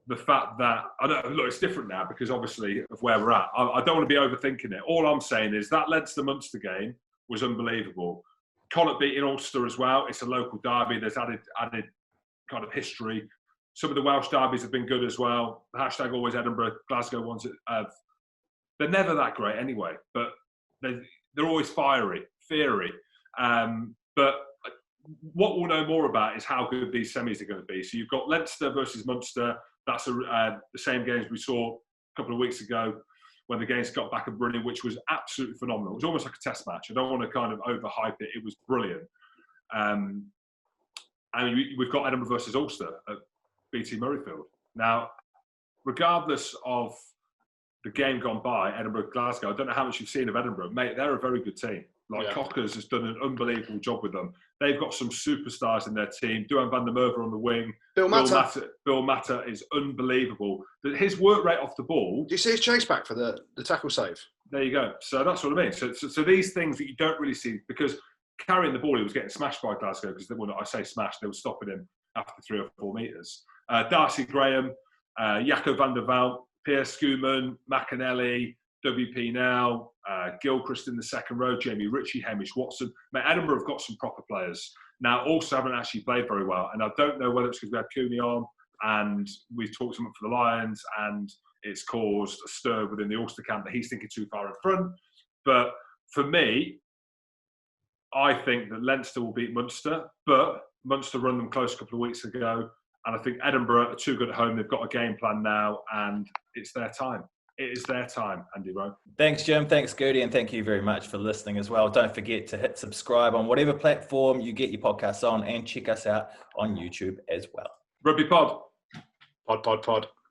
the fact that, it's different now because obviously of where we're at. I don't want to be overthinking it. All I'm saying is that Leinster-Munster game was unbelievable. Connacht beating Ulster as well. It's a local derby. There's added kind of history. Some of the Welsh derbies have been good as well. The hashtag always Edinburgh, Glasgow ones they're never that great anyway, but they're always fiery. But what we'll know more about is how good these semis are going to be. So you've got Leinster versus Munster. That's the same games we saw a couple of weeks ago when the games got back and running, which was absolutely phenomenal. It was almost like a test match. I don't want to kind of overhype it. It was brilliant. And we've got Edinburgh versus Ulster at BT Murrayfield. Now, regardless of the game gone by, Edinburgh-Glasgow, I don't know how much you've seen of Edinburgh. Mate, they're a very good team. Cockers has done an unbelievable job with them. They've got some superstars in their team. Duhan van der Merwe on the wing. Bill Matter is unbelievable. His work rate off the ball. Do you see his chase back for the tackle save? There you go. So that's what I mean. So these things that you don't really see, because carrying the ball, he was getting smashed by Glasgow, because I say smashed, they were stopping him after 3 or 4 metres. Darcy Graham, Jaco van der Vaalt, Pierre Schoeman, McAnally, WP Now, Gilchrist in the second row, Jamie Ritchie, Hamish Watson. Mate, Edinburgh have got some proper players. Now, also haven't actually played very well. And I don't know whether it's because we had Cooney on and we've talked to him up for the Lions and it's caused a stir within the Ulster camp that he's thinking too far in front. But for me, I think that Leinster will beat Munster, but Munster run them close a couple of weeks ago. And I think Edinburgh are too good at home. They've got a game plan now and it's their time. It is their time, Andy Rowe. Thanks, Jim. Thanks, Goodey. And thank you very much for listening as well. Don't forget to hit subscribe on whatever platform you get your podcasts on and check us out on YouTube as well. Rugby Pod. Pod.